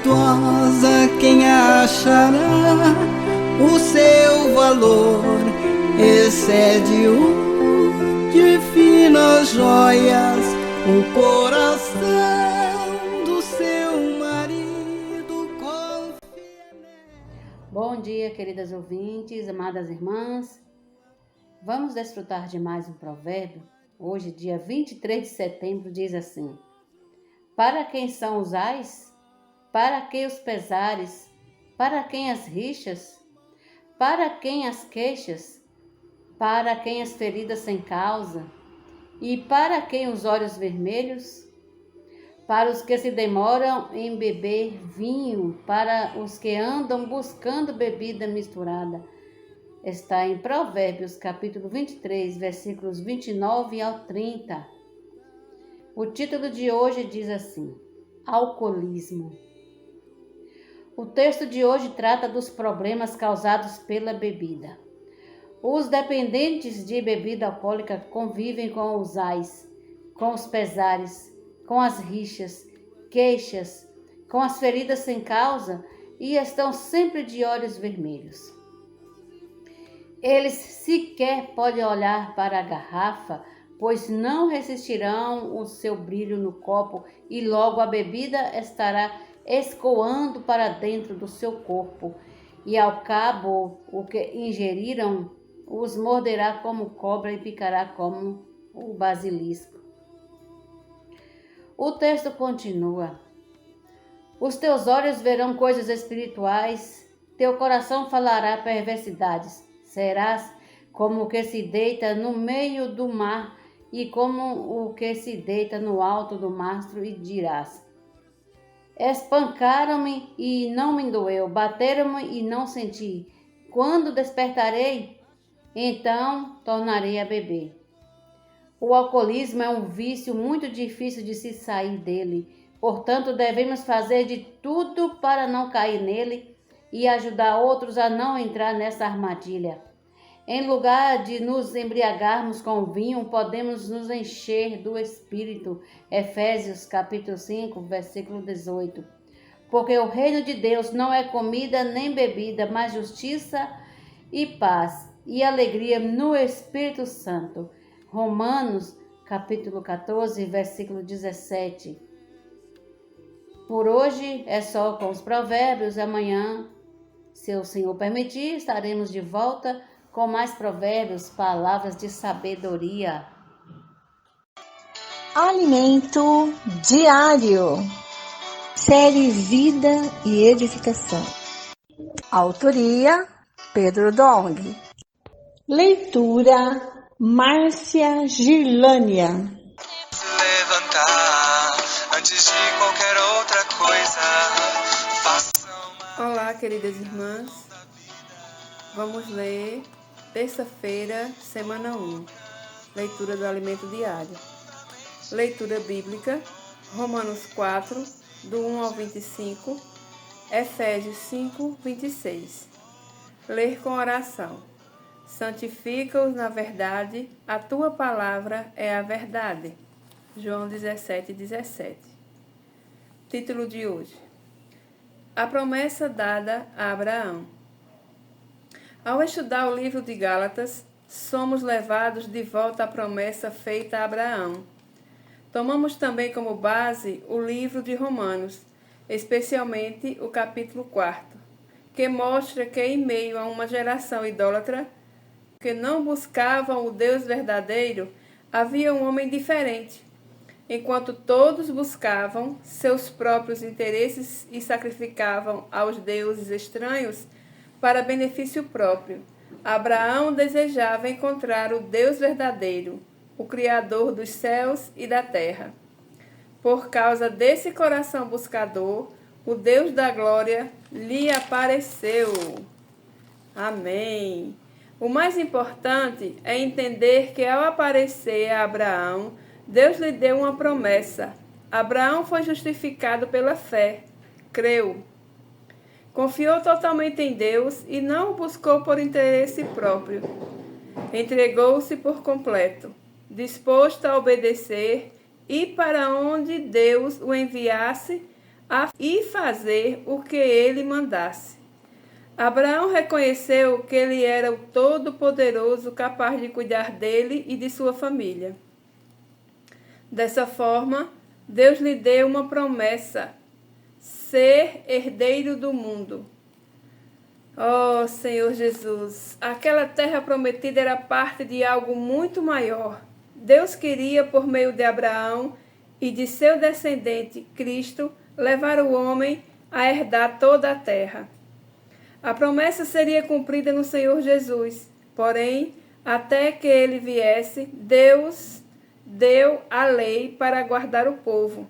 virtuosa quem achará? O seu valor excede o de finas joias, o coração do seu marido confia nela. Bom dia, queridas ouvintes, amadas irmãs. Vamos desfrutar de mais um provérbio. Hoje, dia 23 de setembro, diz assim: para quem são os ais? Para quem os pesares? Para quem as rixas? Para quem as queixas? Para quem as feridas sem causa? E para quem os olhos vermelhos? Para os que se demoram em beber vinho, para os que andam buscando bebida misturada. Está em Provérbios, capítulo 23, versículos 29 ao 30. O título de hoje diz assim: alcoolismo. O texto de hoje trata dos problemas causados pela bebida. Os dependentes de bebida alcoólica convivem com os ais, com os pesares, com as rixas, queixas, com as feridas sem causa e estão sempre de olhos vermelhos. Eles sequer podem olhar para a garrafa, pois não resistirão o seu brilho no copo e logo a bebida estará escoando para dentro do seu corpo, e ao cabo o que ingeriram os morderá como cobra e picará como o basilisco. O texto continua: os teus olhos verão coisas espirituais, teu coração falará perversidades, serás como o que se deita no meio do mar e como o que se deita no alto do mastro e dirás: espancaram-me e não me doeu, bateram-me e não senti. Quando despertarei, então tornarei a beber. O alcoolismo é um vício muito difícil de se sair dele, portanto devemos fazer de tudo para não cair nele e ajudar outros a não entrar nessa armadilha. Em lugar de nos embriagarmos com vinho, podemos nos encher do Espírito. Efésios capítulo 5, versículo 18. Porque o reino de Deus não é comida nem bebida, mas justiça e paz e alegria no Espírito Santo. Romanos capítulo 14, versículo 17. Por hoje é só com os provérbios. Amanhã, se o Senhor permitir, estaremos de volta com mais provérbios, palavras de sabedoria. Alimento diário. Série Vida e Edificação. Autoria Pedro Dong. Leitura Márcia Girlânia. Levantar antes de qualquer outra coisa. Olá, queridas irmãs. Vamos ler terça-feira, semana 1, leitura do alimento diário. Leitura bíblica, Romanos 4, do 1 ao 25, Efésios 5, 26. Ler com oração. Santifica-os na verdade, a tua palavra é a verdade. João 17, 17. Título de hoje: a promessa dada a Abraão. Ao estudar o livro de Gálatas, somos levados de volta à promessa feita a Abraão. Tomamos também como base o livro de Romanos, especialmente o capítulo 4, que mostra que em meio a uma geração idólatra, que não buscavam o Deus verdadeiro, havia um homem diferente. Enquanto todos buscavam seus próprios interesses e sacrificavam aos deuses estranhos, para benefício próprio, Abraão desejava encontrar o Deus verdadeiro, o Criador dos céus e da terra. Por causa desse coração buscador, o Deus da glória lhe apareceu. Amém. O mais importante é entender que ao aparecer a Abraão, Deus lhe deu uma promessa. Abraão foi justificado pela fé, creu. Confiou totalmente em Deus e não o buscou por interesse próprio. Entregou-se por completo, disposto a obedecer e para onde Deus o enviasse, e fazer o que ele mandasse. Abraão reconheceu que ele era o Todo-Poderoso capaz de cuidar dele e de sua família. Dessa forma, Deus lhe deu uma promessa: ser herdeiro do mundo. Oh, Senhor Jesus, aquela terra prometida era parte de algo muito maior. Deus queria, por meio de Abraão e de seu descendente, Cristo, levar o homem a herdar toda a terra. A promessa seria cumprida no Senhor Jesus, porém, até que ele viesse, Deus deu a lei para guardar o povo.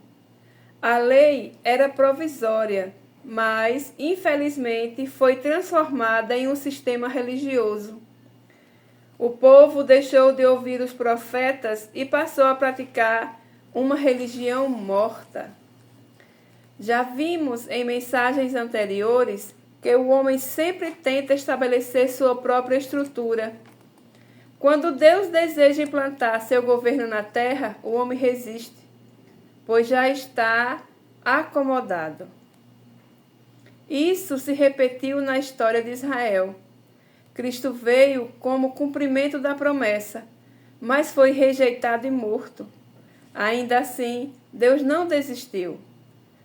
A lei era provisória, mas, infelizmente, foi transformada em um sistema religioso. O povo deixou de ouvir os profetas e passou a praticar uma religião morta. Já vimos em mensagens anteriores que o homem sempre tenta estabelecer sua própria estrutura. Quando Deus deseja implantar seu governo na terra, o homem resiste, pois já está acomodado. Isso se repetiu na história de Israel. Cristo veio como cumprimento da promessa, mas foi rejeitado e morto. Ainda assim, Deus não desistiu,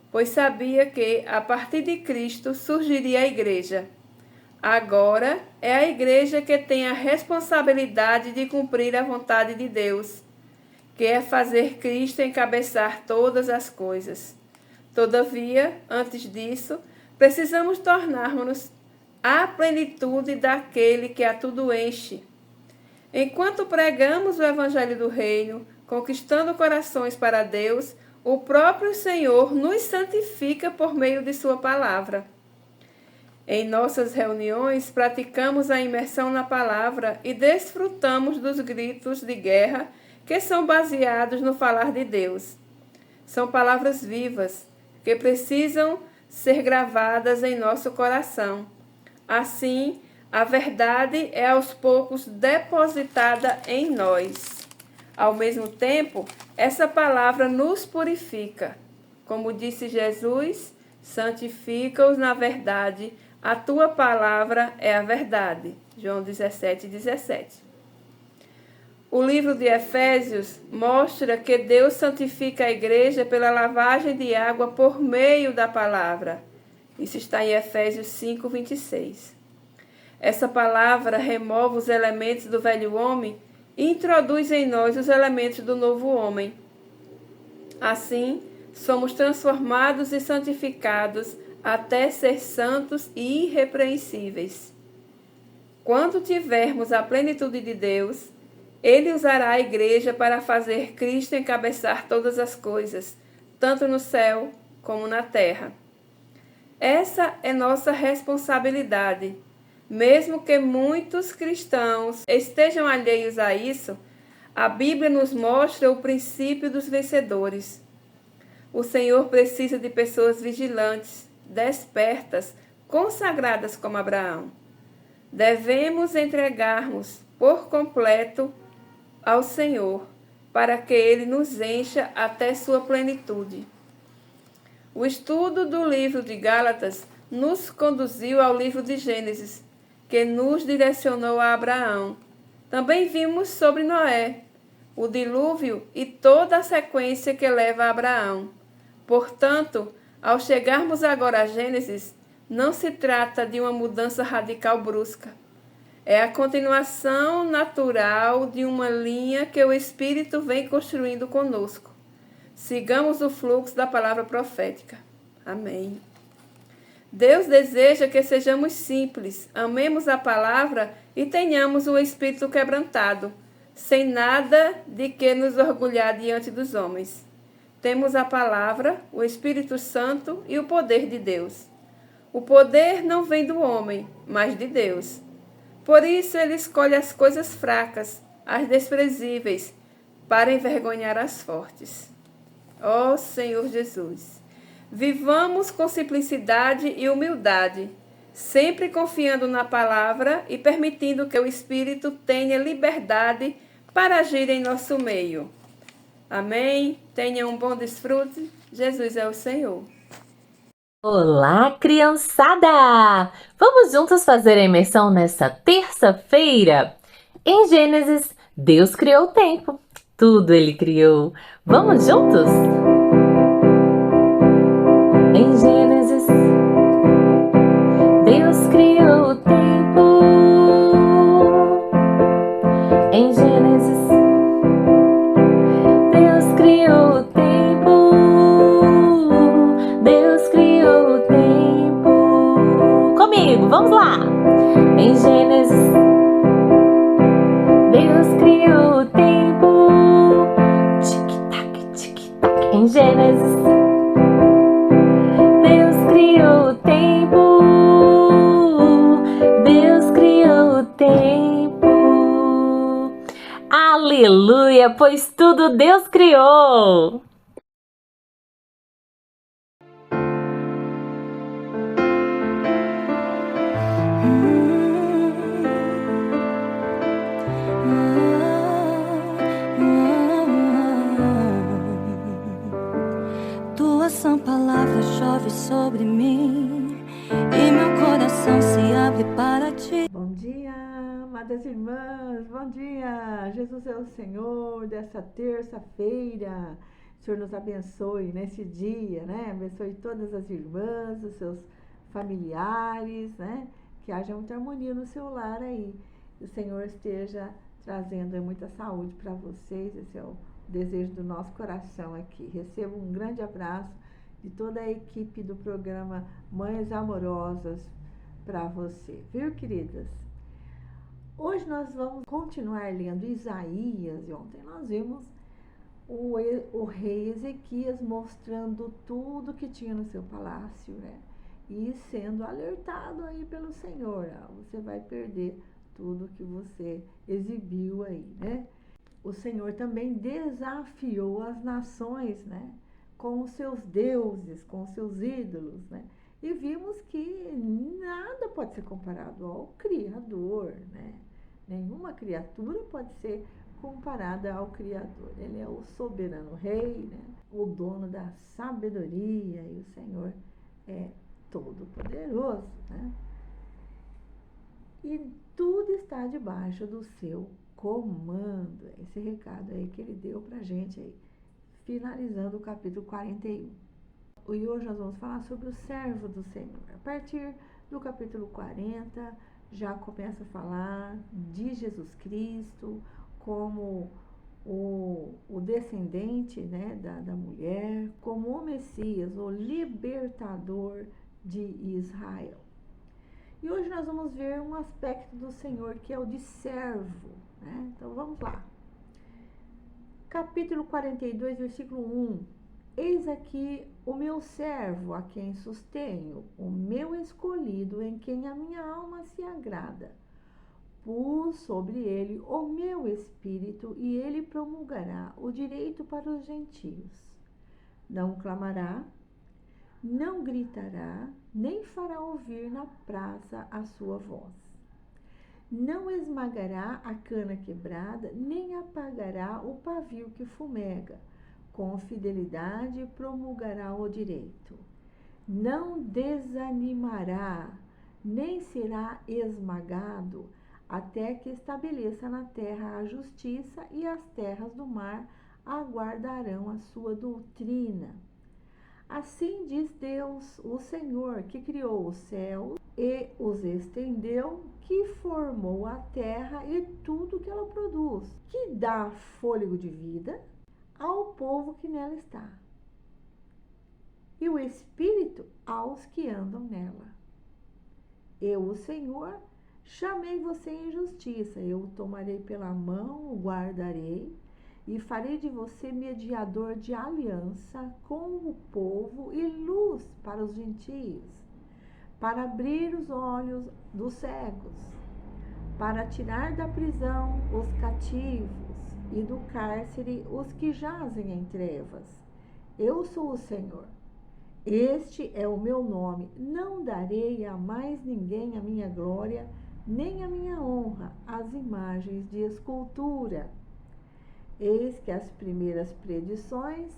pois sabia que, a partir de Cristo, surgiria a igreja. Agora é a igreja que tem a responsabilidade de cumprir a vontade de Deus, que é fazer Cristo encabeçar todas as coisas. Todavia, antes disso, precisamos tornarmos-nos à plenitude daquele que a tudo enche. Enquanto pregamos o Evangelho do Reino, conquistando corações para Deus, o próprio Senhor nos santifica por meio de sua palavra. Em nossas reuniões, praticamos a imersão na palavra e desfrutamos dos gritos de guerra que são baseados no falar de Deus. São palavras vivas que precisam ser gravadas em nosso coração. Assim, a verdade é aos poucos depositada em nós. Ao mesmo tempo, essa palavra nos purifica. Como disse Jesus, santifica-os na verdade, a tua palavra é a verdade. João 17:17. O livro de Efésios mostra que Deus santifica a igreja pela lavagem de água por meio da palavra. Isso está em Efésios 5:26. Essa palavra remove os elementos do velho homem e introduz em nós os elementos do novo homem. Assim, somos transformados e santificados até ser santos e irrepreensíveis. Quando tivermos a plenitude de Deus, Ele usará a igreja para fazer Cristo encabeçar todas as coisas, tanto no céu como na terra. Essa é nossa responsabilidade. Mesmo que muitos cristãos estejam alheios a isso, a Bíblia nos mostra o princípio dos vencedores. O Senhor precisa de pessoas vigilantes, despertas, consagradas como Abraão. Devemos entregarmos por completo ao Senhor, para que Ele nos encha até sua plenitude. O estudo do livro de Gálatas nos conduziu ao livro de Gênesis, que nos direcionou a Abraão. Também vimos sobre Noé, o dilúvio e toda a sequência que leva a Abraão. Portanto, ao chegarmos agora a Gênesis, não se trata de uma mudança radical brusca. É a continuação natural de uma linha que o Espírito vem construindo conosco. Sigamos o fluxo da palavra profética. Amém. Deus deseja que sejamos simples, amemos a palavra e tenhamos um espírito quebrantado, sem nada de que nos orgulhar diante dos homens. Temos a palavra, o Espírito Santo e o poder de Deus. O poder não vem do homem, mas de Deus. Por isso ele escolhe as coisas fracas, as desprezíveis, para envergonhar as fortes. Ó Senhor Jesus! Vivamos com simplicidade e humildade, sempre confiando na palavra e permitindo que o Espírito tenha liberdade para agir em nosso meio. Amém? Tenha um bom desfrute. Jesus é o Senhor. Olá, criançada! Vamos juntos fazer a imersão nesta terça-feira? Em Gênesis, Deus criou o tempo. Tudo Ele criou. Vamos juntos? Em Gênesis, Deus criou o tempo. Em Gênesis, Deus criou o tempo. Deus criou o tempo. Comigo, vamos lá! Em Gênesis, Deus criou o tempo. Tic-tac, tic-tac. Em Gênesis, Deus criou o tempo. Deus criou o tempo. Aleluia, pois tudo Deus criou. Tua sã palavra chove sobre mim e meu coração se abre para ti. Bom dia, amadas irmãs, bom dia! Jesus é o Senhor dessa terça-feira. O Senhor nos abençoe nesse dia, né? Abençoe todas as irmãs, os seus familiares, né? Que haja muita harmonia no seu lar aí. Que o Senhor esteja trazendo muita saúde para vocês. Esse é o desejo do nosso coração aqui. Recebo um grande abraço de toda a equipe do programa Mães Amorosas para você, viu, queridas? Hoje nós vamos continuar lendo Isaías, e ontem nós vimos o rei Ezequias mostrando tudo que tinha no seu palácio, né? E sendo alertado aí pelo Senhor, você vai perder tudo que você exibiu aí, né? O Senhor também desafiou as nações, né? Com os seus deuses, com os seus ídolos, né? E vimos que nada pode ser comparado ao Criador, né? Nenhuma criatura pode ser comparada ao Criador. Ele é o soberano rei, né? O dono da sabedoria, e o Senhor é todo poderoso, né? E tudo está debaixo do seu comando. Esse recado aí que ele deu pra gente aí, finalizando o capítulo 41. E hoje nós vamos falar sobre o servo do Senhor. A partir do capítulo 40, já começa a falar de Jesus Cristo como o descendente, né, da mulher, como o Messias, o libertador de Israel. E hoje nós vamos ver um aspecto do Senhor que é o de servo, né? Então vamos lá. Capítulo 42, versículo 1. Eis aqui o meu servo, a quem sustenho, o meu escolhido, em quem a minha alma se agrada. Pus sobre ele o meu espírito, e ele promulgará o direito para os gentios. Não clamará, não gritará, nem fará ouvir na praça a sua voz. Não esmagará a cana quebrada, nem apagará o pavio que fumega. Com fidelidade promulgará o direito. Não desanimará, nem será esmagado, até que estabeleça na terra a justiça, e as terras do mar aguardarão a sua doutrina. Assim diz Deus, o Senhor, que criou os céus e os estendeu, que formou a terra e tudo que ela produz, que dá fôlego de vida ao povo que nela está, e o espírito aos que andam nela. Eu, o Senhor, chamei você em justiça, eu o tomarei pela mão, o guardarei, e farei de você mediador de aliança com o povo e luz para os gentios, para abrir os olhos dos cegos, para tirar da prisão os cativos e do cárcere os que jazem em trevas. Eu sou o Senhor. Este é o meu nome. Não darei a mais ninguém a minha glória, nem a minha honra, às imagens de escultura. Eis que as primeiras predições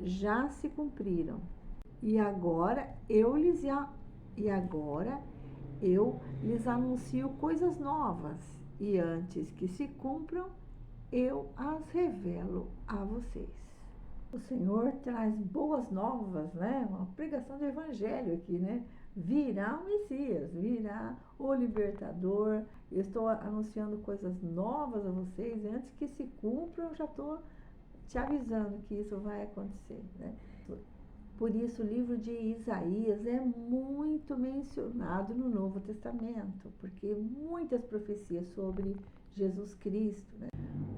já se cumpriram. E agora eu lhes anuncio coisas novas, e antes que se cumpram, eu as revelo a vocês. O Senhor traz boas novas, né? Uma pregação do evangelho aqui, né? Virá o Messias, virá o libertador. Eu estou anunciando coisas novas a vocês, e antes que se cumpram, eu já estou te avisando que isso vai acontecer, né? Por isso, o livro de Isaías é muito mencionado no Novo Testamento, porque muitas profecias sobre Jesus Cristo, né?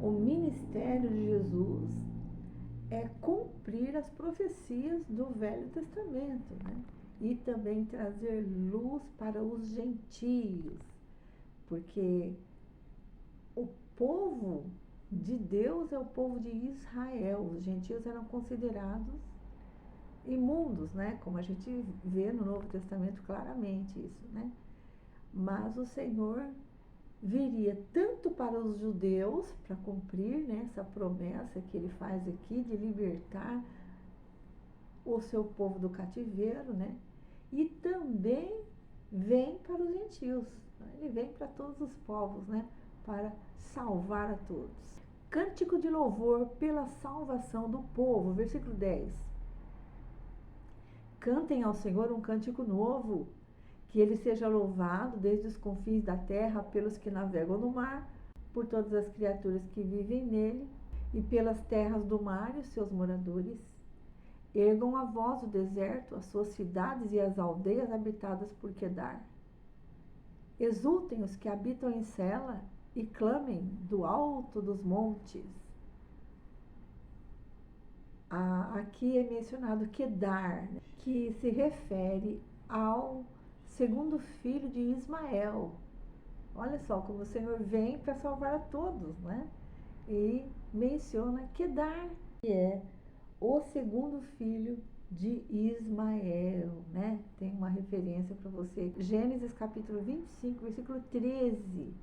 O ministério de Jesus é cumprir as profecias do Velho Testamento, né? E também trazer luz para os gentios, porque o povo de Deus é o povo de Israel. Os gentios eram considerados imundos, né? Como a gente vê no Novo Testamento claramente isso, né? Mas o Senhor viria tanto para os judeus, para cumprir, né, essa promessa que ele faz aqui de libertar o seu povo do cativeiro, né? E também vem para os gentios, né? Ele vem para todos os povos, né? Para salvar a todos. Cântico de louvor pela salvação do povo, versículo 10. Cantem ao Senhor um cântico novo, que ele seja louvado desde os confins da terra pelos que navegam no mar, por todas as criaturas que vivem nele, e pelas terras do mar e os seus moradores. Ergam a voz do deserto, as suas cidades e as aldeias habitadas por Quedar. Exultem os que habitam em Sela e clamem do alto dos montes. Aqui é mencionado Quedar, que se refere ao segundo filho de Ismael. Olha só como o Senhor vem para salvar a todos, né? E menciona Quedar, que é o segundo filho de Ismael, né? Tem uma referência para você. Gênesis capítulo 25, versículo 13.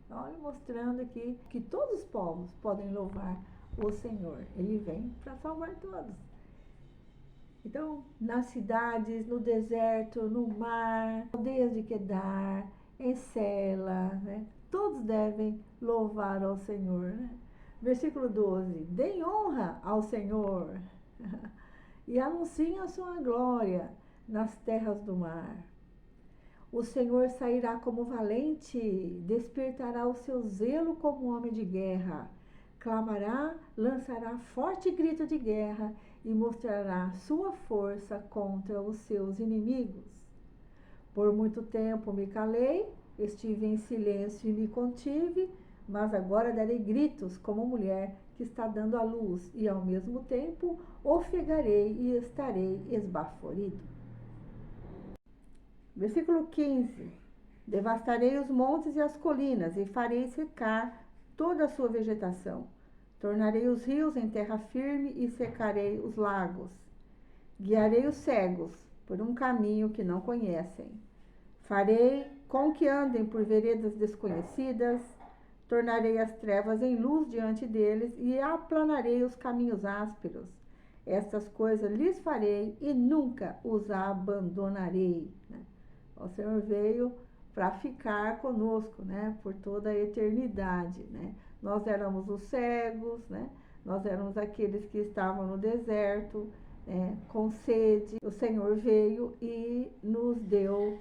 Olha, mostrando aqui que todos os povos podem louvar o Senhor. Ele vem para salvar todos. Então, nas cidades, no deserto, no mar, aldeias de Quedar, em Sela, né? Todos devem louvar ao Senhor, né? Versículo 12. Deem honra ao Senhor e anunciem a sua glória nas terras do mar. O Senhor sairá como valente, despertará o seu zelo como homem de guerra. Clamará, lançará forte grito de guerra e mostrará sua força contra os seus inimigos. Por muito tempo me calei, estive em silêncio e me contive, mas agora darei gritos como mulher que está dando à luz, e ao mesmo tempo ofegarei e estarei esbaforido. Versículo 15. Devastarei os montes e as colinas e farei secar toda a sua vegetação. Tornarei os rios em terra firme e secarei os lagos. Guiarei os cegos por um caminho que não conhecem. Farei com que andem por veredas desconhecidas. Tornarei as trevas em luz diante deles e aplanarei os caminhos ásperos. Estas coisas lhes farei e nunca os abandonarei. O Senhor veio para ficar conosco, né, por toda a eternidade, né? Nós éramos os cegos, né? Nós éramos aqueles que estavam no deserto, com sede. O Senhor veio e nos deu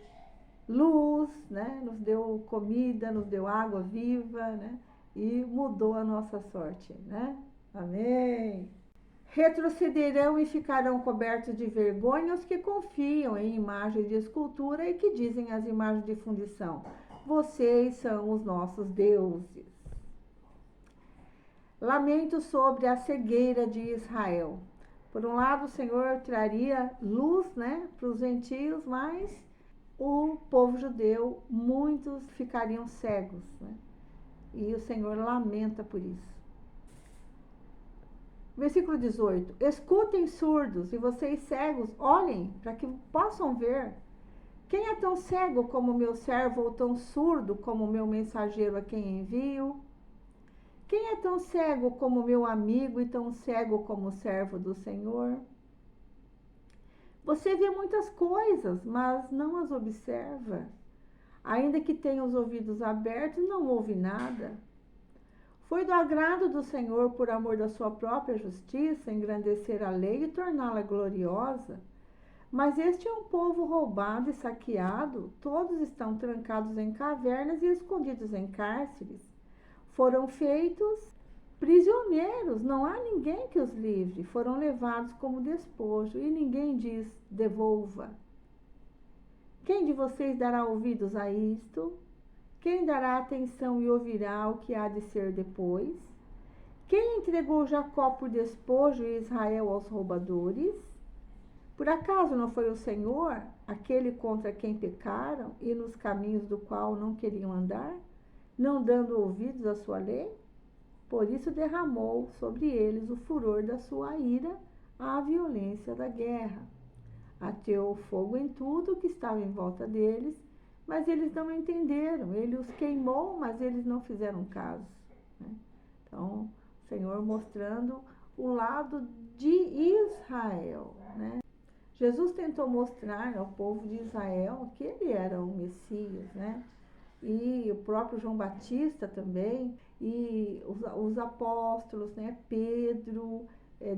luz, né? Nos deu comida, nos deu água viva, né? E mudou a nossa sorte, né? Amém! Retrocederão e ficarão cobertos de vergonha os que confiam em imagens de escultura e que dizem às imagens de fundição: vocês são os nossos deuses. Lamento sobre a cegueira de Israel. Por um lado, o Senhor traria luz, né, para os gentios, mas o povo judeu, muitos ficariam cegos, né? E o Senhor lamenta por isso. Versículo 18. Escutem, surdos, e vocês cegos, olhem para que possam ver. Quem é tão cego como meu servo, ou tão surdo como meu mensageiro a quem envio? Quem é tão cego como meu amigo e tão cego como o servo do Senhor? Você vê muitas coisas, mas não as observa. Ainda que tenha os ouvidos abertos, não ouve nada. Foi do agrado do Senhor, por amor da sua própria justiça, engrandecer a lei e torná-la gloriosa. Mas este é um povo roubado e saqueado, todos estão trancados em cavernas e escondidos em cárceres. Foram feitos prisioneiros, não há ninguém que os livre, foram levados como despojo e ninguém diz, devolva. Quem de vocês dará ouvidos a isto? Quem dará atenção e ouvirá o que há de ser depois? Quem entregou Jacó por despojo e Israel aos roubadores? Por acaso não foi o Senhor, aquele contra quem pecaram e nos caminhos do qual não queriam andar, não dando ouvidos à sua lei? Por isso derramou sobre eles o furor da sua ira, a violência da guerra. Ateou fogo em tudo que estava em volta deles, mas eles não entenderam. Ele os queimou, mas eles não fizeram caso. Então, o Senhor mostrando o lado de Israel, né? Jesus tentou mostrar ao povo de Israel que ele era o Messias, né? E o próprio João Batista também, e os apóstolos, né? Pedro,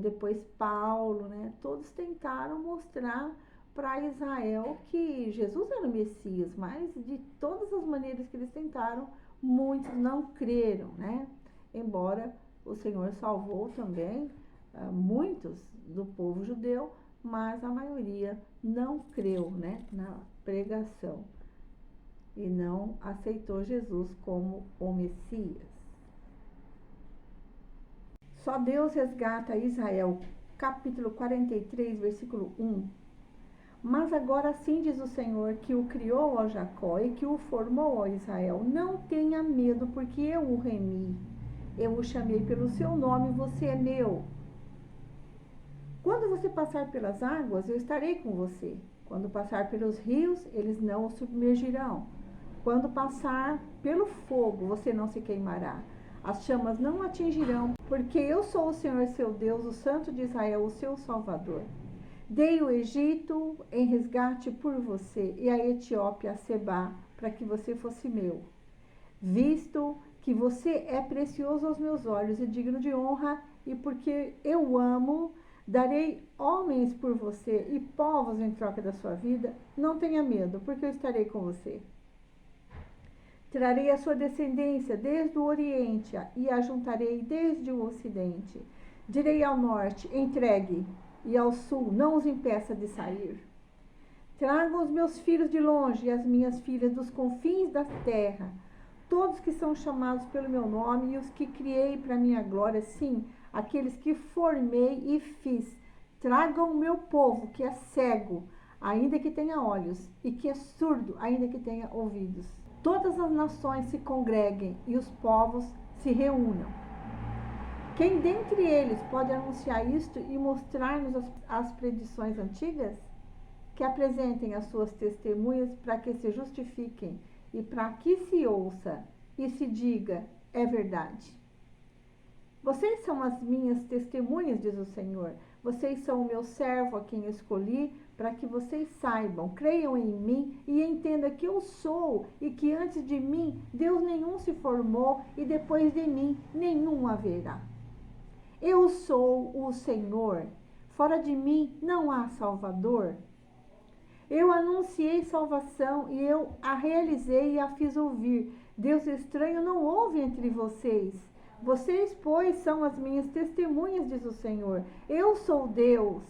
depois Paulo, né? Todos tentaram mostrar para Israel que Jesus era o Messias, mas de todas as maneiras que eles tentaram, muitos não creram, né? Embora o Senhor salvou também muitos do povo judeu, mas a maioria não creu, né, na pregação e não aceitou Jesus como o Messias. Só Deus resgata Israel, capítulo 43, versículo 1. Mas agora sim diz o Senhor, que o criou a Jacó e que o formou a Israel: não tenha medo, porque eu o remi. Eu o chamei pelo seu nome, você é meu. Quando você passar pelas águas, eu estarei com você. Quando passar pelos rios, eles não o submergirão. Quando passar pelo fogo, você não se queimará. As chamas não o atingirão, porque eu sou o Senhor seu Deus, o Santo de Israel, o seu Salvador. Dei o Egito em resgate por você e a Etiópia a Sebá, para que você fosse meu. Visto que você é precioso aos meus olhos e digno de honra, e porque eu amo, darei homens por você e povos em troca da sua vida. Não tenha medo, porque eu estarei com você. Trarei a sua descendência desde o Oriente e a juntarei desde o Ocidente. Direi ao norte, entregue, e ao sul, não os impeça de sair. Tragam os meus filhos de longe e as minhas filhas dos confins da terra, todos que são chamados pelo meu nome e os que criei para minha glória, sim, aqueles que formei e fiz. Tragam o meu povo, que é cego, ainda que tenha olhos, e que é surdo, ainda que tenha ouvidos. Todas as nações se congreguem e os povos se reúnam. Quem dentre eles pode anunciar isto e mostrar-nos as predições antigas? Que apresentem as suas testemunhas para que se justifiquem e para que se ouça e se diga, é verdade. Vocês são as minhas testemunhas, diz o Senhor. Vocês são o meu servo a quem escolhi, para que vocês saibam, creiam em mim e entendam que eu sou e que antes de mim Deus nenhum se formou e depois de mim nenhum haverá. Eu sou o Senhor, fora de mim não há Salvador. Eu anunciei salvação e eu a realizei e a fiz ouvir. Deus estranho não houve entre vocês. Vocês, pois, são as minhas testemunhas, diz o Senhor. Eu sou Deus.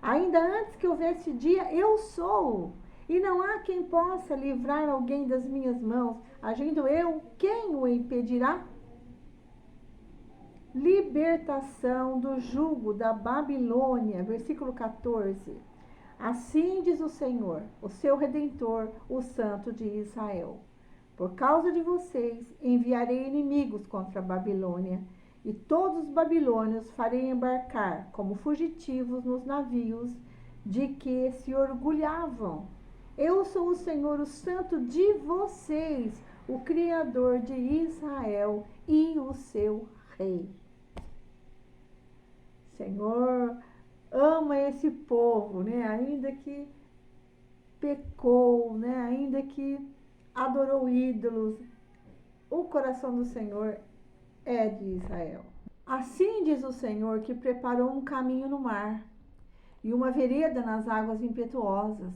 Ainda antes que houvesse dia, eu sou. E não há quem possa livrar alguém das minhas mãos. Agindo eu, quem o impedirá? Libertação do jugo da Babilônia, versículo 14. Assim diz o Senhor, o seu Redentor, o Santo de Israel. Por causa de vocês, enviarei inimigos contra a Babilônia, e todos os babilônios farei embarcar como fugitivos nos navios de que se orgulhavam. Eu sou o Senhor, o Santo de vocês, o Criador de Israel e o seu Rei. Senhor ama esse povo, né? Ainda que pecou, né? Ainda que adorou ídolos, o coração do Senhor é de Israel. Assim diz o Senhor, que preparou um caminho no mar e uma vereda nas águas impetuosas,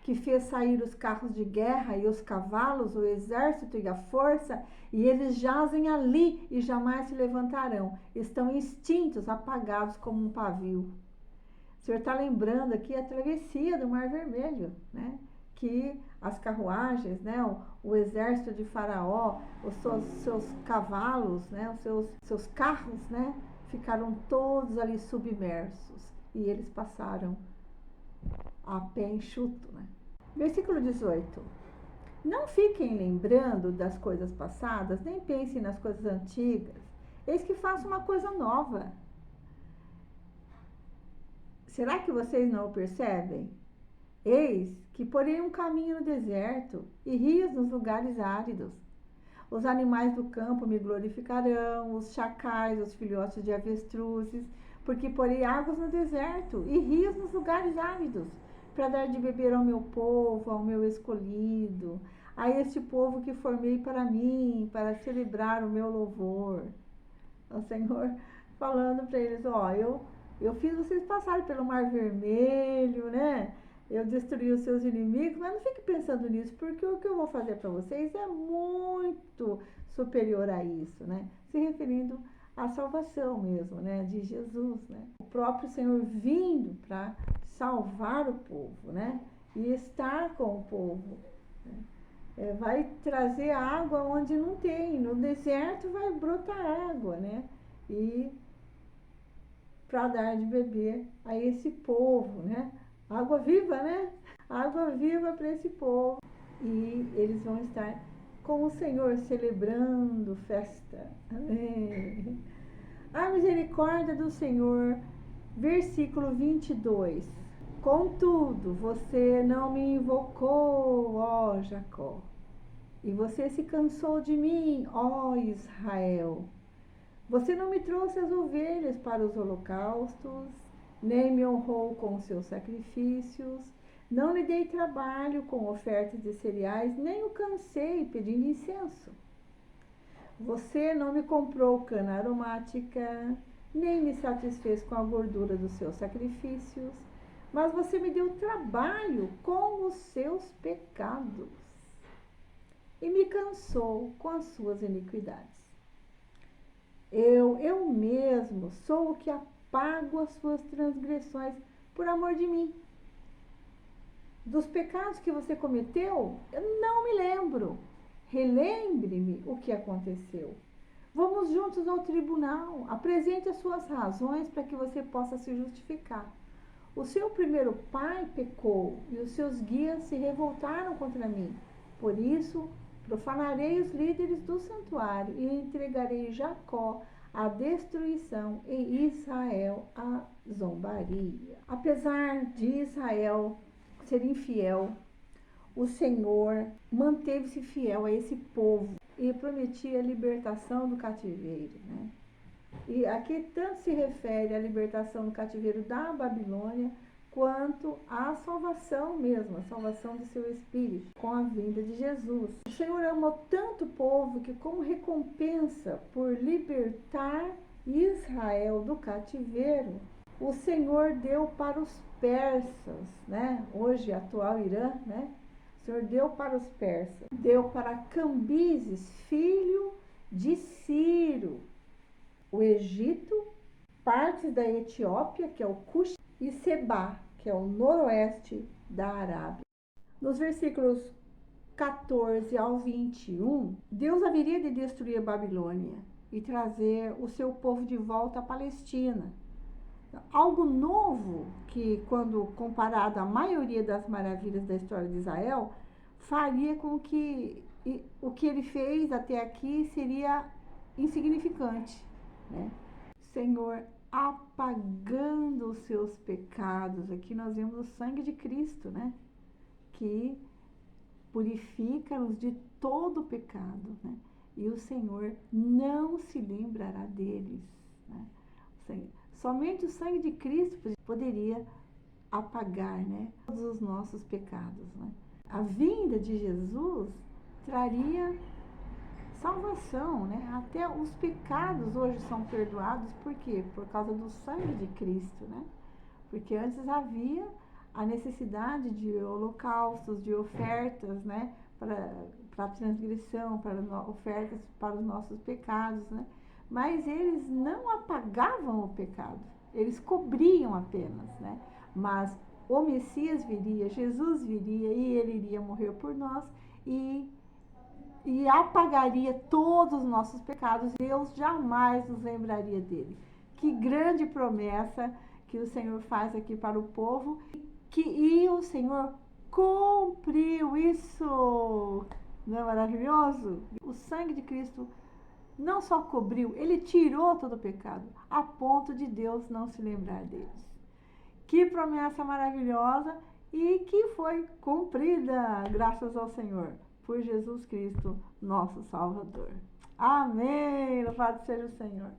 que fez sair os carros de guerra e os cavalos, o exército e a força, e eles jazem ali e jamais se levantarão. Estão extintos, apagados como um pavio. O Senhor está lembrando aqui a travessia do Mar Vermelho, né? Que as carruagens, né? O exército de Faraó, os seus cavalos, né? Os seus carros, né? Ficaram todos ali submersos e eles passaram a pé enxuto, né? Versículo 18. Não fiquem lembrando das coisas passadas, nem pensem nas coisas antigas. Eis que faço uma coisa nova. Será que vocês não o percebem? Eis que porei um caminho no deserto e rios nos lugares áridos. Os animais do campo me glorificarão, os chacais, os filhotes de avestruzes, porque porei águas no deserto e rios nos lugares áridos, para dar de beber ao meu povo, ao meu escolhido, a este povo que formei para mim, para celebrar o meu louvor. O Senhor falando para eles, ó, eu fiz vocês passarem pelo Mar Vermelho, né? Eu destruí os seus inimigos, mas não fique pensando nisso, porque o que eu vou fazer para vocês é muito superior a isso, né? Se referindo à salvação mesmo, né? De Jesus, né? O próprio Senhor vindo para salvar o povo, né? E estar com o povo, né? Vai trazer água onde não tem, no deserto vai brotar água, né? E para dar de beber a esse povo, né? Água viva, né? Água viva para esse povo. E eles vão estar com o Senhor celebrando festa. Amém. A misericórdia do Senhor, versículo 22. Contudo, você não me invocou, ó Jacó, e você se cansou de mim, ó Israel. Você não me trouxe as ovelhas para os holocaustos, nem me honrou com seus sacrifícios. Não lhe dei trabalho com ofertas de cereais, nem o cansei pedindo incenso. Você não me comprou cana aromática, nem me satisfez com a gordura dos seus sacrifícios, mas você me deu trabalho com os seus pecados e me cansou com as suas iniquidades. Eu mesmo sou o que apago as suas transgressões por amor de mim. Dos pecados que você cometeu, eu não me lembro. Relembre-me o que aconteceu. Vamos juntos ao tribunal. Apresente as suas razões para que você possa se justificar. O seu primeiro pai pecou e os seus guias se revoltaram contra mim. Por isso, profanarei os líderes do santuário e entregarei Jacó à destruição e Israel à zombaria. Apesar de Israel ser infiel, o Senhor manteve-se fiel a esse povo e prometia a libertação do cativeiro, né? E aqui tanto se refere à libertação do cativeiro da Babilônia, quanto à salvação mesmo, a salvação do seu espírito, com a vinda de Jesus. O Senhor amou tanto o povo que, como recompensa por libertar Israel do cativeiro, o Senhor deu para os persas, né? Hoje, atual Irã, né? O Senhor deu para os persas, deu para Cambises, filho de Ciro, o Egito, partes da Etiópia, que é o Cush, e Sebá, que é o noroeste da Arábia. Nos versículos 14 ao 21, Deus haveria de destruir a Babilônia e trazer o seu povo de volta à Palestina. Algo novo que, quando comparado à maioria das maravilhas da história de Israel, faria com que o que ele fez até aqui seria insignificante, né? Senhor apagando os seus pecados. Aqui nós vemos o sangue de Cristo, né? Que purifica-nos de todo o pecado, né? E o Senhor não se lembrará deles, né? O Somente o sangue de Cristo poderia apagar, né, todos os nossos pecados, né? A vinda de Jesus traria salvação, né? Até os pecados hoje são perdoados, por quê? Por causa do sangue de Cristo, né? Porque antes havia a necessidade de holocaustos, de ofertas, né? Para transgressão, para ofertas para os nossos pecados, né? Mas eles não apagavam o pecado, eles cobriam apenas, né? Mas o Messias viria, Jesus viria e ele iria morrer por nós e apagaria todos os nossos pecados e Deus jamais nos lembraria dele. Que grande promessa que o Senhor faz aqui para o povo, e o Senhor cumpriu isso. Não é maravilhoso? O sangue de Cristo não só cobriu, ele tirou todo o pecado, a ponto de Deus não se lembrar deles. Que promessa maravilhosa e que foi cumprida, graças ao Senhor, por Jesus Cristo, nosso Salvador. Amém! Louvado seja o Senhor.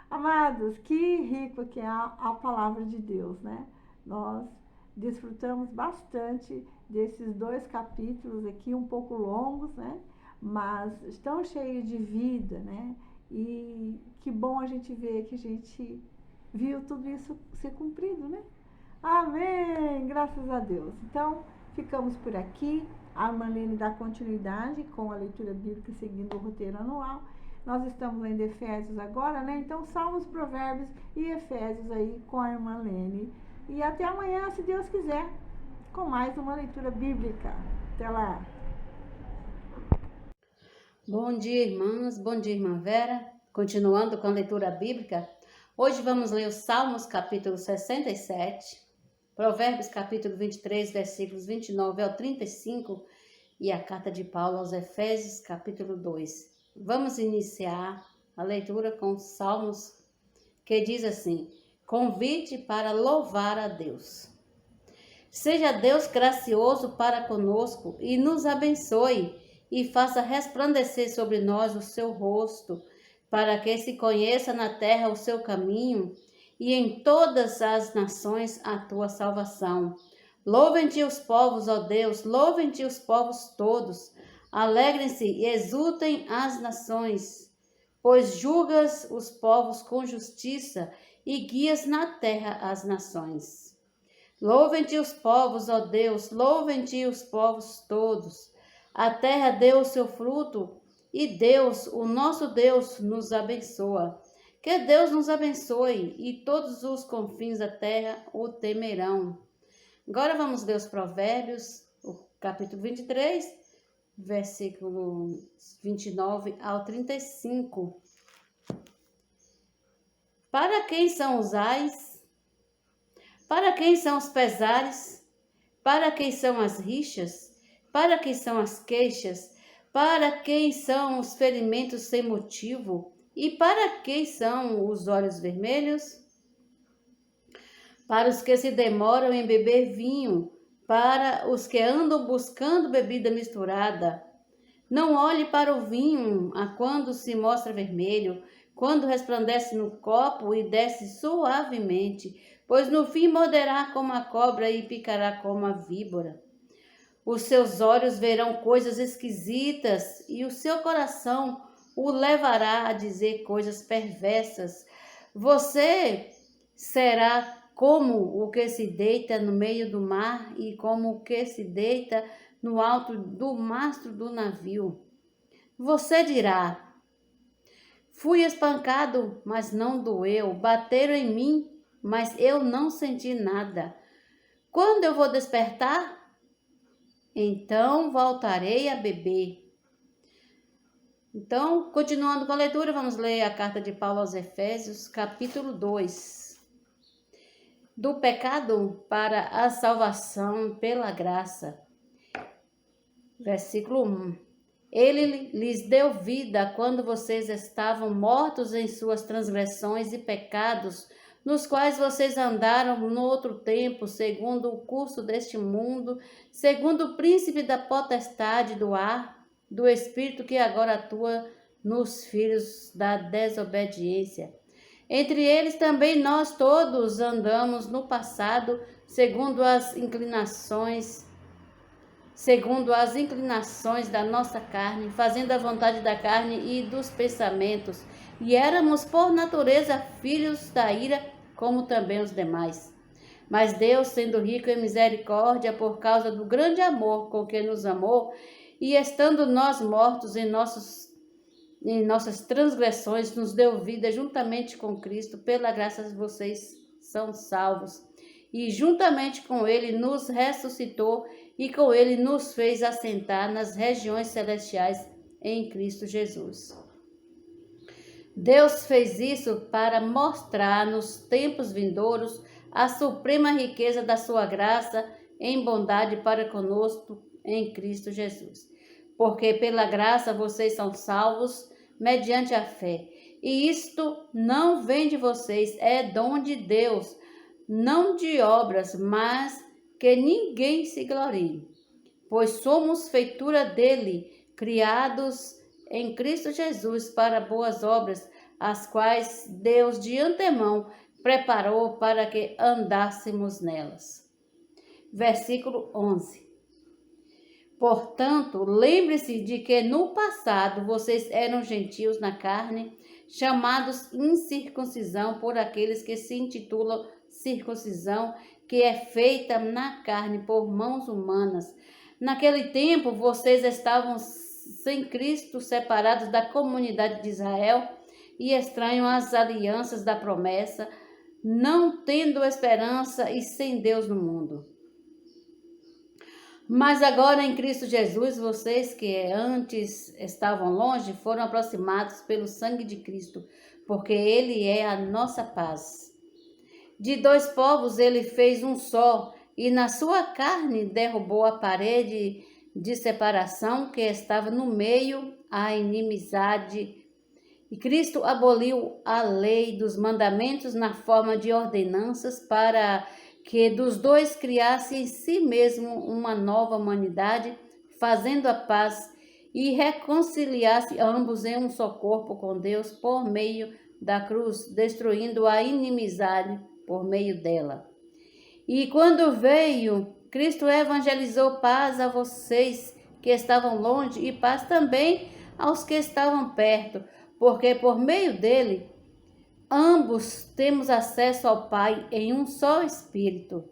Amados, que rico que é a palavra de Deus, né? Nós desfrutamos bastante desses 2 capítulos aqui, um pouco longos, né? Mas estão cheios de vida, né? E que bom a gente ver que a gente viu tudo isso ser cumprido, né? Amém! Graças a Deus. Então, ficamos por aqui. A Armanlene dá continuidade com a leitura bíblica seguindo o roteiro anual. Nós estamos lendo Efésios agora, né? Então, Salmos, Provérbios e Efésios aí com a Armanlene. E até amanhã, se Deus quiser, com mais uma leitura bíblica. Até lá! Bom dia, irmãs. Bom dia, irmã Vera. Continuando com a leitura bíblica, hoje vamos ler os Salmos, capítulo 67, Provérbios, capítulo 23, versículos 29 ao 35 e a carta de Paulo aos Efésios, capítulo 2. Vamos iniciar a leitura com os Salmos, que diz assim: convite para louvar a Deus. Seja Deus gracioso para conosco e nos abençoe e faça resplandecer sobre nós o seu rosto, para que se conheça na terra o seu caminho e em todas as nações a tua salvação. Louvem-te os povos, ó Deus, louvem-te os povos todos. Alegrem-se e exultem as nações, pois julgas os povos com justiça e guias na terra as nações. Louvem-te os povos, ó Deus, louvem-te os povos todos. A terra deu o seu fruto e Deus, o nosso Deus, nos abençoa. Que Deus nos abençoe e todos os confins da terra o temerão. Agora vamos ler os Provérbios, o capítulo 23, versículo 29 ao 35. Para quem são os ais? Para quem são os pesares? Para quem são as rixas? Para quem são as queixas? Para quem são os ferimentos sem motivo? E para quem são os olhos vermelhos? Para os que se demoram em beber vinho, para os que andam buscando bebida misturada. Não olhe para o vinho a quando se mostra vermelho, quando resplandece no copo e desce suavemente, pois no fim morderá como a cobra e picará como a víbora. Os seus olhos verão coisas esquisitas e o seu coração o levará a dizer coisas perversas. Você será como o que se deita no meio do mar e como o que se deita no alto do mastro do navio. Você dirá: fui espancado, mas não doeu. Bateram em mim, mas eu não senti nada. Quando eu vou despertar? Então voltarei a beber. Então, continuando com a leitura, vamos ler a carta de Paulo aos Efésios, capítulo 2. Do pecado para a salvação pela graça. Versículo 1. Ele lhes deu vida quando vocês estavam mortos em suas transgressões e pecados, nos quais vocês andaram no outro tempo, segundo o curso deste mundo, segundo o príncipe da potestade do ar, do Espírito que agora atua nos filhos da desobediência. Entre eles também nós todos andamos no passado, segundo as inclinações da nossa carne, fazendo a vontade da carne e dos pensamentos, e éramos por natureza filhos da ira, como também os demais. Mas Deus, sendo rico em misericórdia, por causa do grande amor com que nos amou, e estando nós mortos em nossas transgressões, nos deu vida juntamente com Cristo. Pela graça vocês são salvos. E juntamente com Ele nos ressuscitou e com Ele nos fez assentar nas regiões celestiais em Cristo Jesus. Deus fez isso para mostrar nos tempos vindouros a suprema riqueza da sua graça em bondade para conosco em Cristo Jesus. Porque pela graça vocês são salvos mediante a fé. E isto não vem de vocês, é dom de Deus, não de obras, mas que ninguém se glorie. Pois somos feitura dele, criados em Cristo Jesus para boas obras, as quais Deus de antemão preparou para que andássemos nelas. Versículo 11. Portanto, lembre-se de que no passado vocês eram gentios na carne, chamados incircuncisão por aqueles que se intitulam circuncisão, que é feita na carne por mãos humanas. Naquele tempo vocês estavam sem Cristo, separados da comunidade de Israel e estranhos às alianças da promessa, não tendo esperança e sem Deus no mundo. Mas agora em Cristo Jesus, vocês que antes estavam longe, foram aproximados pelo sangue de Cristo, porque Ele é a nossa paz. De dois povos Ele fez um só, e na sua carne derrubou a parede de separação que estava no meio, a inimizade. E Cristo aboliu a lei dos mandamentos na forma de ordenanças para que dos dois criasse em si mesmo uma nova humanidade, fazendo a paz e reconciliasse ambos em um só corpo com Deus por meio da cruz, destruindo a inimizade por meio dela. E quando veio, Cristo evangelizou paz a vocês que estavam longe e paz também aos que estavam perto, porque por meio dele ambos temos acesso ao Pai em um só Espírito.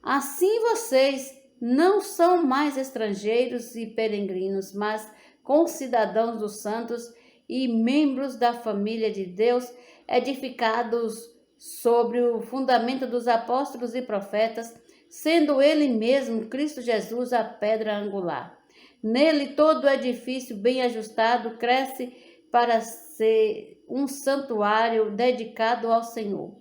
Assim vocês não são mais estrangeiros e peregrinos, mas concidadãos dos santos e membros da família de Deus, edificados sobre o fundamento dos apóstolos e profetas, sendo Ele mesmo, Cristo Jesus, a pedra angular. Nele todo o edifício bem ajustado cresce para ser um santuário dedicado ao Senhor.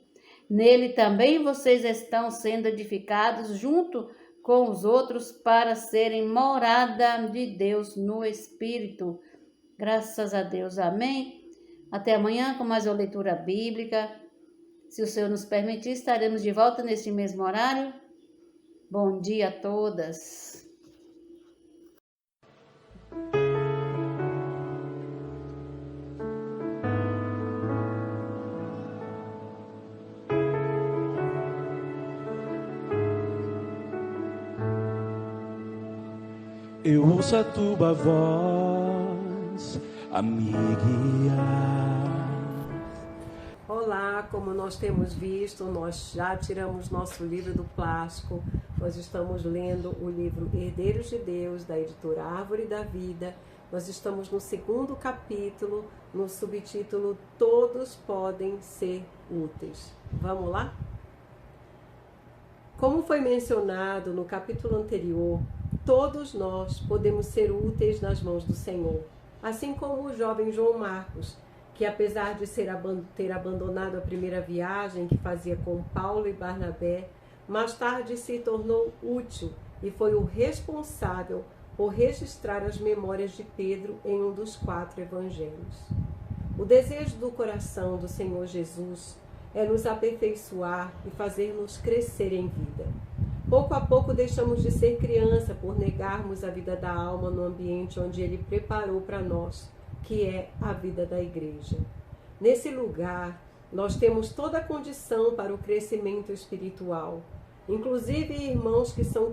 Nele também vocês estão sendo edificados junto com os outros para serem morada de Deus no Espírito. Graças a Deus. Amém. Até amanhã com mais uma leitura bíblica. Se o Senhor nos permitir, estaremos de volta neste mesmo horário. Bom dia a todas. Eu ouço a tua voz a me guiar. Olá, como nós temos visto, nós já tiramos nosso livro do plástico. Nós estamos lendo o livro Herdeiros de Deus, da editora Árvore da Vida. Nós estamos no 2º capítulo, no subtítulo Todos Podem Ser Úteis. Vamos lá? Como foi mencionado no capítulo anterior, todos nós podemos ser úteis nas mãos do Senhor, assim como o jovem João Marcos, que apesar de ter abandonado a primeira viagem que fazia com Paulo e Barnabé, mais tarde se tornou útil e foi o responsável por registrar as memórias de Pedro em um dos 4 evangelhos. O desejo do coração do Senhor Jesus é nos aperfeiçoar e fazer-nos crescer em vida. Pouco a pouco deixamos de ser criança por negarmos a vida da alma no ambiente onde Ele preparou para nós, que é a vida da igreja. Nesse lugar, Nós temos toda a condição para o crescimento espiritual, inclusive irmãos que são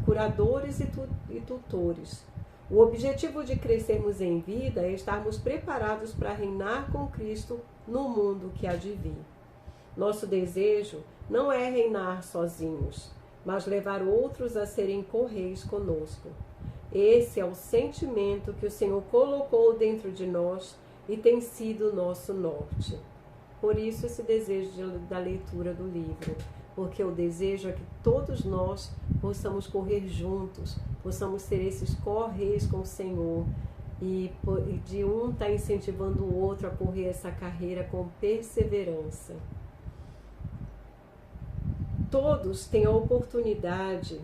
curadores e tutores. O objetivo de crescermos em vida é estarmos preparados para reinar com Cristo no mundo que há de vir. Nosso desejo não é reinar sozinhos, mas levar outros a serem co-reis conosco. Esse é o sentimento que o Senhor colocou dentro de nós e tem sido nosso norte. Por isso esse desejo da leitura do livro, porque o desejo é que todos nós possamos correr juntos, possamos ser esses co-reis com o Senhor, e de um estar incentivando o outro a correr essa carreira com perseverança. Todos têm a oportunidade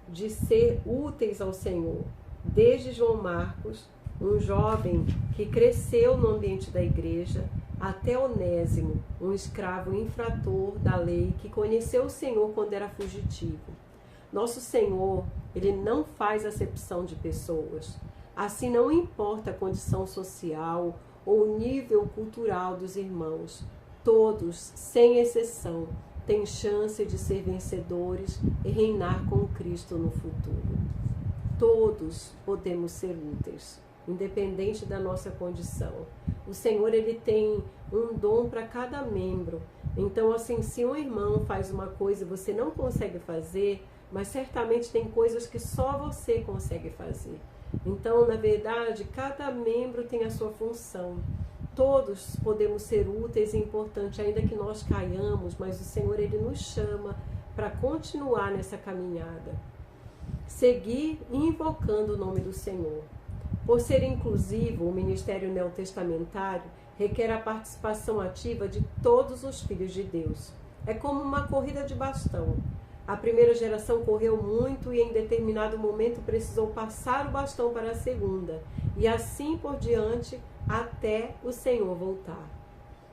de ser úteis ao Senhor, desde João Marcos, um jovem que cresceu no ambiente da igreja, até Onésimo, um escravo infrator da lei que conheceu o Senhor quando era fugitivo. Nosso Senhor, Ele não faz acepção de pessoas. Assim, não importa a condição social ou o nível cultural dos irmãos, todos, sem exceção, têm chance de ser vencedores e reinar com Cristo no futuro. Todos podemos ser úteis, independente da nossa condição. O Senhor, Ele tem um dom para cada membro. Então, assim, se um irmão faz uma coisa e você não consegue fazer, mas certamente tem coisas que só você consegue fazer. Então, na verdade, cada membro tem a sua função. Todos podemos ser úteis e importantes, ainda que nós caiamos, mas o Senhor, Ele nos chama para continuar nessa caminhada. Seguir invocando o nome do Senhor. Por ser inclusivo, o ministério neotestamentário requer a participação ativa de todos os filhos de Deus. É como uma corrida de bastão. A primeira geração correu muito e em determinado momento precisou passar o bastão para a segunda, e assim por diante até o Senhor voltar.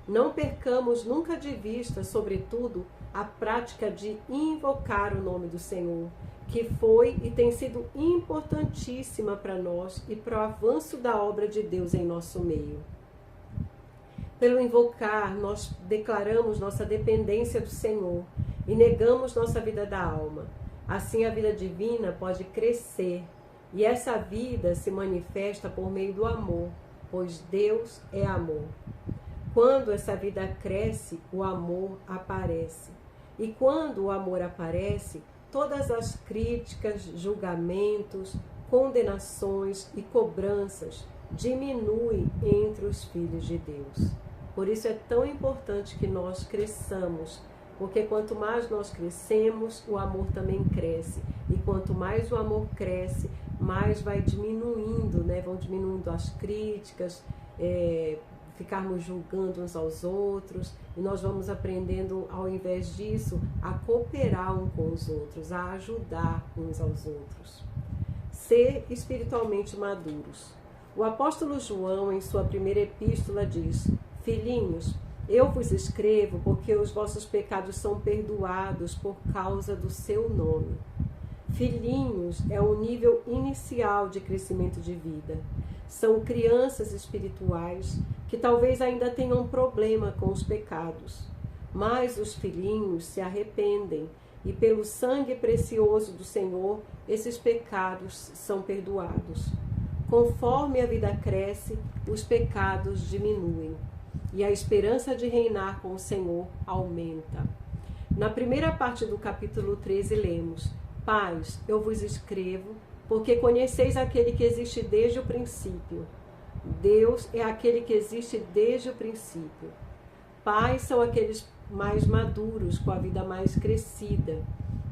Não percamos nunca de vista, sobretudo, a prática de invocar o nome do Senhor, que foi e tem sido importantíssima para nós e para o avanço da obra de Deus em nosso meio. Pelo invocar, nós declaramos nossa dependência do Senhor e negamos nossa vida da alma. Assim, a vida divina pode crescer, e essa vida se manifesta por meio do amor, pois Deus é amor. Quando essa vida cresce, o amor aparece. E quando o amor aparece, todas as críticas, julgamentos, condenações e cobranças diminuem entre os filhos de Deus. Por isso é tão importante que nós cresçamos, porque quanto mais nós crescemos, o amor também cresce. E quanto mais o amor cresce, mais vai diminuindo, né? Vão diminuindo as críticas, ficarmos julgando uns aos outros, e nós vamos aprendendo, ao invés disso, a cooperar uns com os outros, a ajudar uns aos outros. Ser espiritualmente maduros. O apóstolo João, em sua primeira epístola, diz: Filhinhos, eu vos escrevo porque os vossos pecados são perdoados por causa do seu nome. Filhinhos é um nível inicial de crescimento de vida. São crianças espirituais que talvez ainda tenham problema com os pecados. Mas os filhinhos se arrependem e pelo sangue precioso do Senhor, esses pecados são perdoados. Conforme a vida cresce, os pecados diminuem e a esperança de reinar com o Senhor aumenta. Na primeira parte do capítulo 13 lemos: Pais, eu vos escrevo, porque conheceis aquele que existe desde o princípio. Deus é aquele que existe desde o princípio. Pais são aqueles mais maduros, com a vida mais crescida,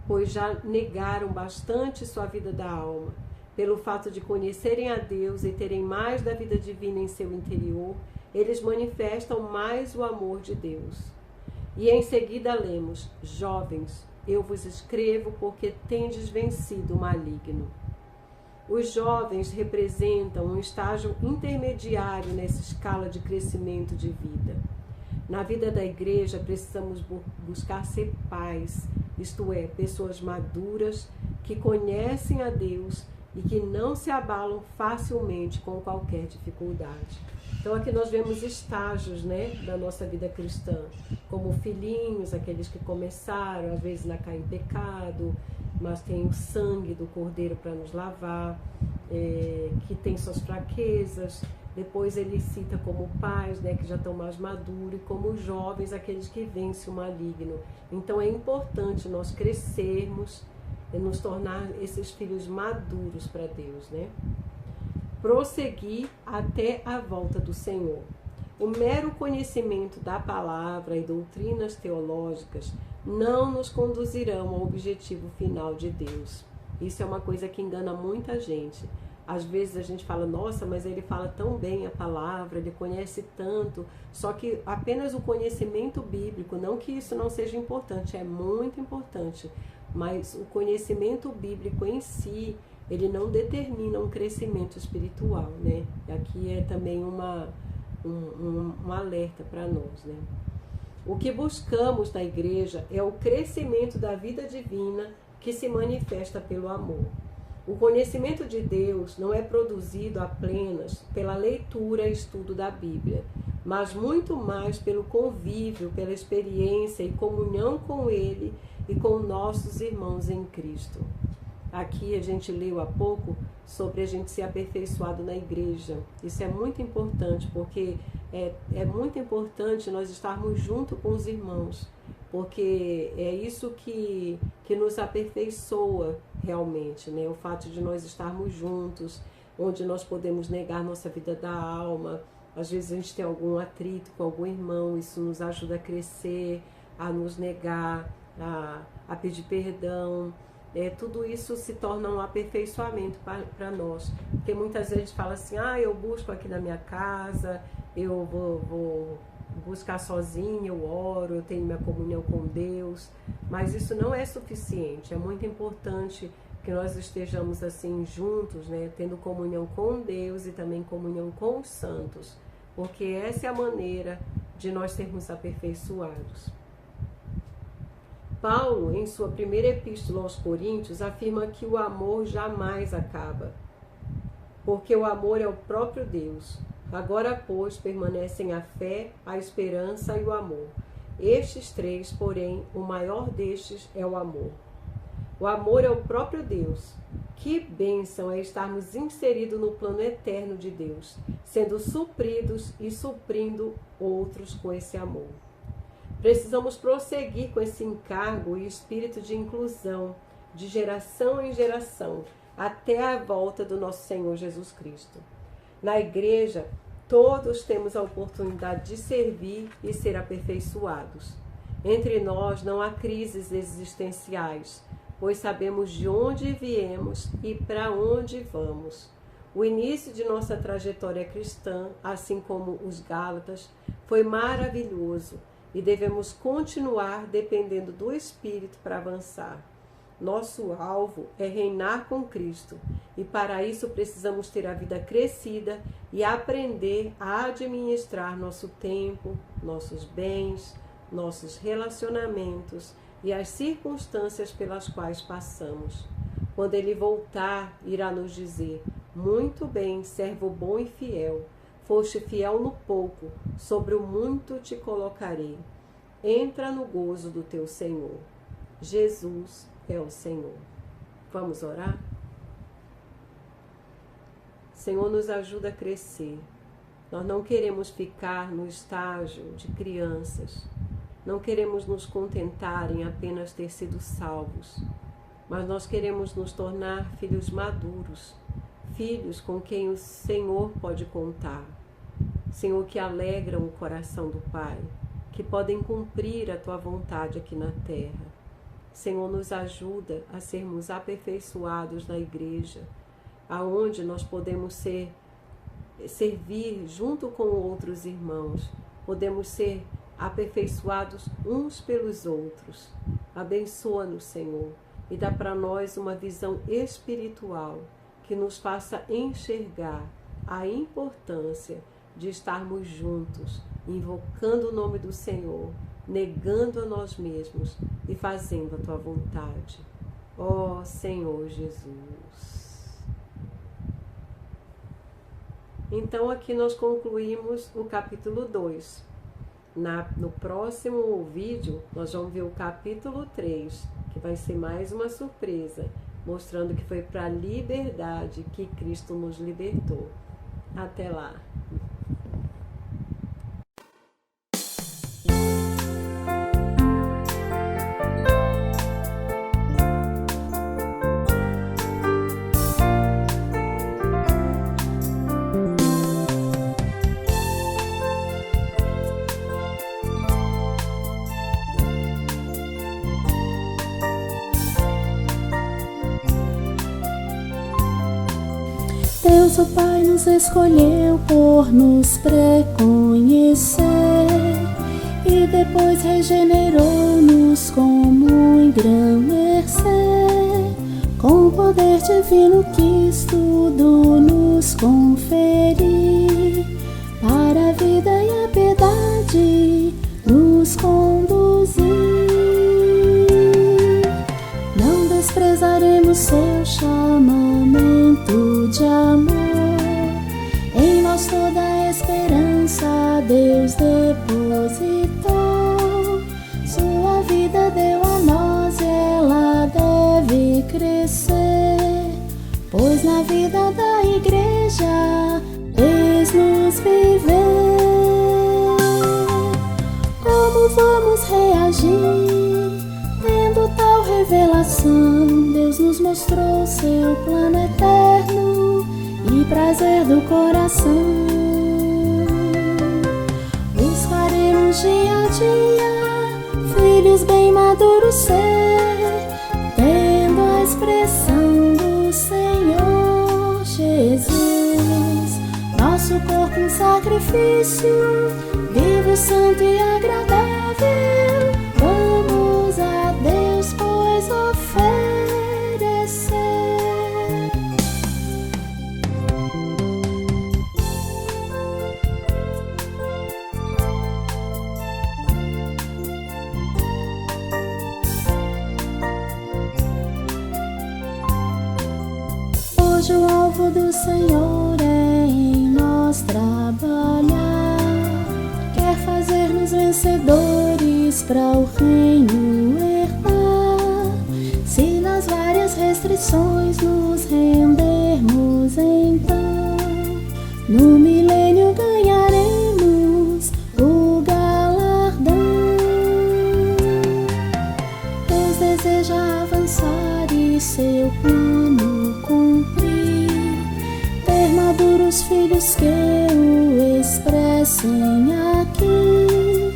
pois já negaram bastante sua vida da alma. Pelo fato de conhecerem a Deus e terem mais da vida divina em seu interior, eles manifestam mais o amor de Deus. E em seguida lemos: Jovens, eu vos escrevo porque tendes vencido o maligno. Os jovens representam um estágio intermediário nessa escala de crescimento de vida. Na vida da igreja, precisamos buscar ser pais, isto é, pessoas maduras que conhecem a Deus e que não se abalam facilmente com qualquer dificuldade. Então aqui nós vemos estágios, né, da nossa vida cristã, como filhinhos, aqueles que começaram às vezes a cair em pecado, mas tem o sangue do Cordeiro para nos lavar, que tem suas fraquezas. Depois ele cita como pais, né, que já estão mais maduros, e como jovens, aqueles que vencem o maligno. Então é importante nós crescermos e nos tornar esses filhos maduros para Deus, né? Prosseguir até a volta do Senhor. O mero conhecimento da palavra e doutrinas teológicas não nos conduzirão ao objetivo final de Deus. Isso é uma coisa que engana muita gente. Às vezes a gente fala, nossa, mas ele fala tão bem a palavra, ele conhece tanto. Só que apenas o conhecimento bíblico, não que isso não seja importante, é muito importante. Mas o conhecimento bíblico em si, ele não determina um crescimento espiritual, né? Aqui é também um alerta para nós, né? O que buscamos na igreja é o crescimento da vida divina que se manifesta pelo amor. O conhecimento de Deus não é produzido apenas pela leitura e estudo da Bíblia, mas muito mais pelo convívio, pela experiência e comunhão com Ele e com nossos irmãos em Cristo. Aqui a gente leu há pouco sobre a gente ser aperfeiçoado na igreja. Isso é muito importante, porque é muito importante nós estarmos junto com os irmãos, porque é isso que nos aperfeiçoa realmente, né? O fato de nós estarmos juntos, onde nós podemos negar nossa vida da alma. Às vezes a gente tem algum atrito com algum irmão, isso nos ajuda a crescer, a nos negar, a pedir perdão. Tudo isso se torna um aperfeiçoamento para nós, porque muitas vezes a gente fala assim, eu busco aqui na minha casa, eu vou buscar sozinho, eu oro, eu tenho minha comunhão com Deus, mas isso não é suficiente. É muito importante que nós estejamos assim juntos, né, tendo comunhão com Deus e também comunhão com os santos, porque essa é a maneira de nós sermos aperfeiçoados. Paulo, em sua primeira epístola aos Coríntios, afirma que o amor jamais acaba, porque o amor é o próprio Deus. Agora, pois, permanecem a fé, a esperança e o amor. Estes três, porém, o maior destes é o amor. O amor é o próprio Deus. Que bênção é estarmos inseridos no plano eterno de Deus, sendo supridos e suprindo outros com esse amor. Precisamos prosseguir com esse encargo e espírito de inclusão, de geração em geração, até a volta do nosso Senhor Jesus Cristo. Na igreja, todos temos a oportunidade de servir e ser aperfeiçoados. Entre nós não há crises existenciais, pois sabemos de onde viemos e para onde vamos. O início de nossa trajetória cristã, assim como os Gálatas, foi maravilhoso e devemos continuar dependendo do Espírito para avançar. Nosso alvo é reinar com Cristo e para isso precisamos ter a vida crescida e aprender a administrar nosso tempo, nossos bens, nossos relacionamentos e as circunstâncias pelas quais passamos. Quando Ele voltar, irá nos dizer: muito bem, servo bom e fiel, foste fiel no pouco, sobre o muito te colocarei. Entra no gozo do teu Senhor. Jesus é o Senhor. Vamos orar? Senhor, nos ajuda a crescer. Nós não queremos ficar no estágio de crianças. Não queremos nos contentar em apenas ter sido salvos. Mas nós queremos nos tornar filhos maduros. Filhos com quem o Senhor pode contar. Senhor, que alegram o coração do Pai. Que podem cumprir a Tua vontade aqui na terra. Senhor, nos ajuda a sermos aperfeiçoados na igreja, aonde nós podemos servir junto com outros irmãos, podemos ser aperfeiçoados uns pelos outros. Abençoa-nos, Senhor, e dá para nós uma visão espiritual que nos faça enxergar a importância de estarmos juntos, invocando o nome do Senhor, negando a nós mesmos e fazendo a Tua vontade. Ó Senhor Jesus. Então aqui nós concluímos o capítulo 2. No próximo vídeo nós vamos ver o capítulo 3, que vai ser mais uma surpresa, mostrando que foi para a liberdade que Cristo nos libertou. Até lá! Deus o Pai nos escolheu por nos preconhecer e depois regenerou-nos como em grão mercê. Com o poder divino quis tudo nos conferir, para a vida e a piedade nos conduzir. Não desprezaremos seu chamamento de amor, em nós toda a esperança Deus depositou. Sua vida deu a nós e ela deve crescer, pois na vida da igreja fez-nos viver. Como vamos reagir tendo tal revelação? Deus nos mostrou seu plano eterno e prazer do coração. Buscaremos dia a dia filhos bem maduros ser, tendo a expressão do Senhor Jesus. Nosso corpo um sacrifício, vivo, santo e agradável. Vamos a Deus, pois oferecer. Hoje o alvo do Senhor é em nós trabalhar, quer fazer-nos vencedores para o reino herdar. Se nas várias restrições nos rendermos, então no milênio ganharemos o galardão. Deus deseja avançar e seu plano cumprir, ter maduros filhos que o expressem aqui,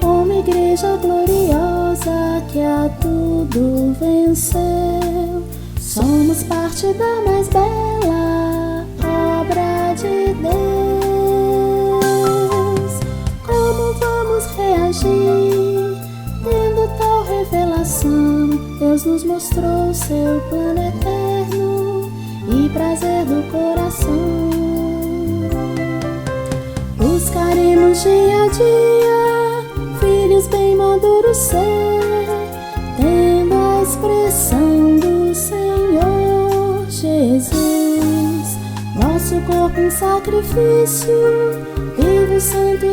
como igreja gloriosa que a tudo venceu. Somos parte da mais bela obra de Deus. Como vamos reagir tendo tal revelação? Deus nos mostrou seu plano eterno e prazer do coração. Buscaremos dia a dia filhos bem maduros ser, tendo a expressão do Senhor Jesus. Nosso corpo um sacrifício, vivo, santo e